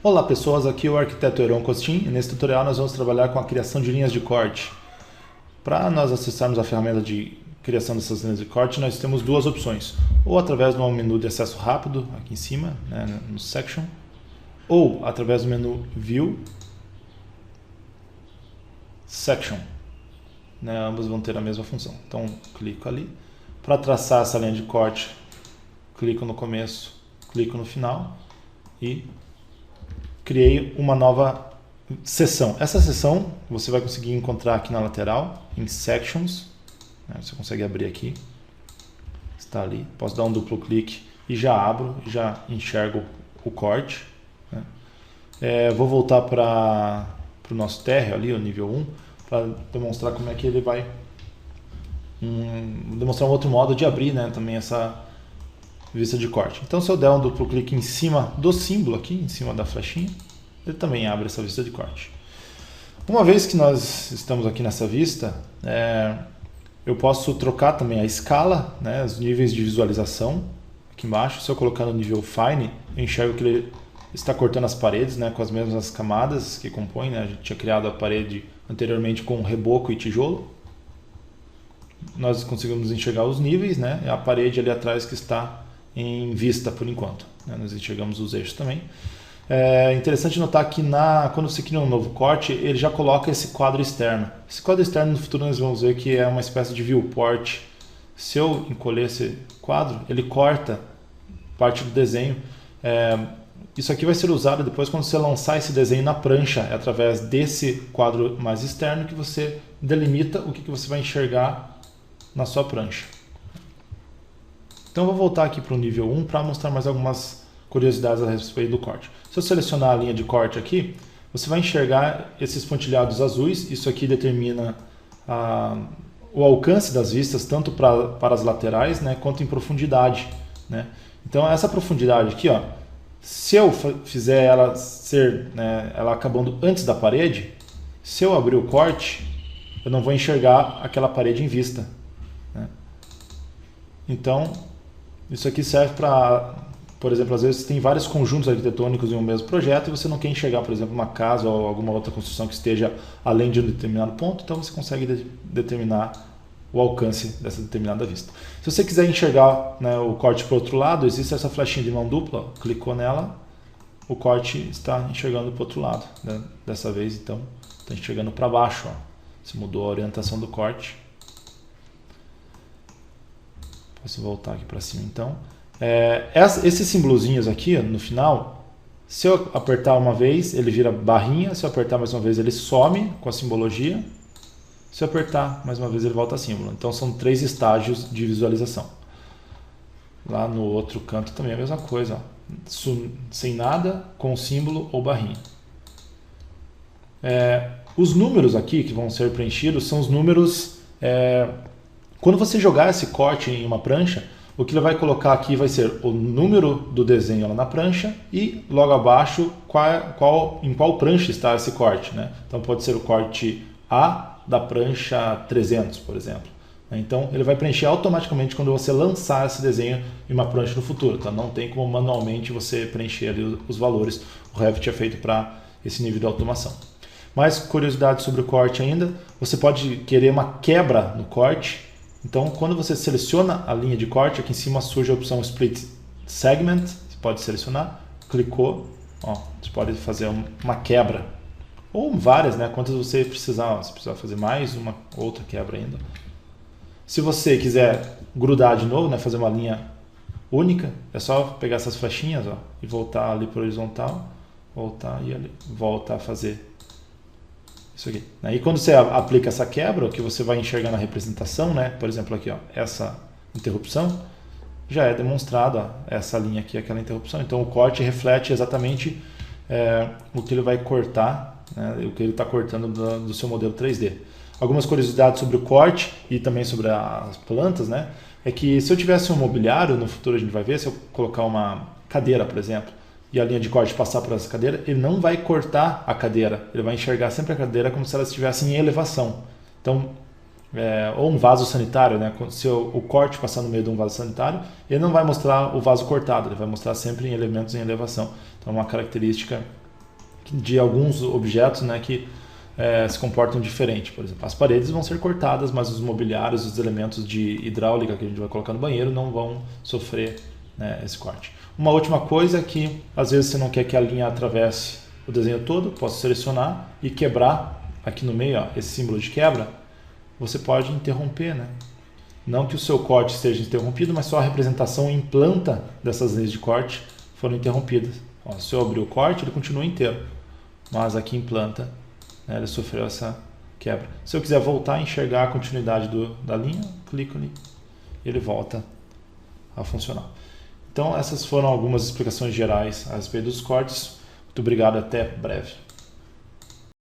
Olá pessoas, aqui é o arquiteto Heron Costin e nesse tutorial nós vamos trabalhar com a criação de linhas de corte. Para nós acessarmos a ferramenta de criação dessas linhas de corte, nós temos duas opções. Ou através do menu de acesso rápido, aqui em cima, né, no Section, ou através do menu View, Section. Né, ambos vão ter a mesma função. Então, clico ali. Para traçar essa linha de corte, clico no começo, clico no final e criei uma nova seção. Essa seção você vai conseguir encontrar aqui na lateral, em Sections. Você consegue abrir aqui. Está ali. Posso dar um duplo clique e já abro, já enxergo o corte. Vou voltar para o nosso térreo ali, o nível 1, para demonstrar como é que ele vai... demonstrar um outro modo de abrir, né, também essa vista de corte. Então, se eu der um duplo clique em cima do símbolo aqui, em cima da flechinha, ele também abre essa vista de corte. Uma vez que nós estamos aqui nessa vista, eu posso trocar também a escala, né, os níveis de visualização aqui embaixo. Se eu colocar no nível Fine, eu enxergo que ele está cortando as paredes, né, com as mesmas camadas que compõem, né? A gente tinha criado a parede anteriormente com reboco e tijolo. Nós conseguimos enxergar os níveis, né, e a parede ali atrás que está em vista por enquanto. Nós enxergamos os eixos também. É interessante notar que quando você cria um novo corte, ele já coloca esse quadro externo. Esse quadro externo no futuro nós vamos ver que é uma espécie de viewport. Se eu encolher esse quadro, ele corta parte do desenho. Isso aqui vai ser usado depois quando você lançar esse desenho na prancha. É através desse quadro mais externo que você delimita o que você vai enxergar na sua prancha. Então eu vou voltar aqui para o nível 1 para mostrar mais algumas curiosidades a respeito do corte. Se eu selecionar a linha de corte aqui, você vai enxergar esses pontilhados azuis. Isso aqui determina o alcance das vistas, tanto para as laterais, né, quanto em profundidade. Né? Então essa profundidade aqui, ó, se eu fizer ela ser, né, ela acabando antes da parede, se eu abrir o corte, eu não vou enxergar aquela parede em vista. Né? Então, isso aqui serve para, por exemplo, às vezes tem vários conjuntos arquitetônicos em um mesmo projeto e você não quer enxergar, por exemplo, uma casa ou alguma outra construção que esteja além de um determinado ponto, então você consegue determinar o alcance dessa determinada vista. Se você quiser enxergar, né, o corte para o outro lado, existe essa flechinha de mão dupla, clicou nela, o corte está enxergando para o outro lado. Né? Dessa vez, então, está enxergando para baixo. Ó. Se mudou a orientação do corte. Posso voltar aqui para cima, então. Esses símbolozinhos aqui, ó, no final, se eu apertar uma vez, ele vira barrinha. Se eu apertar mais uma vez, ele some com a simbologia. Se eu apertar mais uma vez, ele volta a símbolo. Então, são 3 estágios de visualização. Lá no outro canto também é a mesma coisa. Ó. Sem nada, com símbolo ou barrinha. Os números aqui que vão ser preenchidos são os números... Quando você jogar esse corte em uma prancha, o que ele vai colocar aqui vai ser o número do desenho lá na prancha e logo abaixo em qual prancha está esse corte. Né? Então pode ser o corte A da prancha 300, por exemplo. Então ele vai preencher automaticamente quando você lançar esse desenho em uma prancha no futuro. Então não tem como manualmente você preencher ali os valores. O Revit é feito para esse nível de automação. Mais curiosidade sobre o corte ainda, você pode querer uma quebra no corte. Então, quando você seleciona a linha de corte, aqui em cima surge a opção Split Segment, você pode selecionar, clicou, ó, você pode fazer uma quebra, ou várias, né? Quantas você precisar, se precisar fazer mais, uma outra quebra ainda. Se você quiser grudar de novo, né, fazer uma linha única, é só pegar essas flechinhas, ó, e voltar ali para o horizontal, voltar e ali, volta a fazer isso aqui. E quando você aplica essa quebra, o que você vai enxergar na representação, né? Por exemplo, aqui, ó, essa interrupção, já é demonstrado, ó, essa linha aqui, aquela interrupção. Então o corte reflete exatamente o que ele vai cortar, né? O que ele está cortando do seu modelo 3D. Algumas curiosidades sobre o corte e também sobre as plantas, né? É que se eu tivesse um mobiliário, no futuro a gente vai ver, se eu colocar uma cadeira, por exemplo, e a linha de corte passar por essa cadeira, ele não vai cortar a cadeira, ele vai enxergar sempre a cadeira como se ela estivesse em elevação. Então, ou um vaso sanitário, né? Se o corte passar no meio de um vaso sanitário, ele não vai mostrar o vaso cortado, ele vai mostrar sempre em elementos em elevação. Então, é uma característica de alguns objetos, né, que se comportam diferente. Por exemplo, as paredes vão ser cortadas, mas os mobiliários, os elementos de hidráulica que a gente vai colocar no banheiro não vão sofrer, né, esse corte. Uma última coisa é que às vezes você não quer que a linha atravesse o desenho todo, posso selecionar e quebrar aqui no meio, ó, esse símbolo de quebra, você pode interromper, né? Não que o seu corte esteja interrompido, mas só a representação em planta dessas linhas de corte foram interrompidas. Ó, se eu abrir o corte, ele continua inteiro, mas aqui em planta, né, ele sofreu essa quebra. Se eu quiser voltar a enxergar a continuidade da linha, clico ali e ele volta a funcionar. Então essas foram algumas explicações gerais a respeito dos cortes. Muito obrigado, até breve.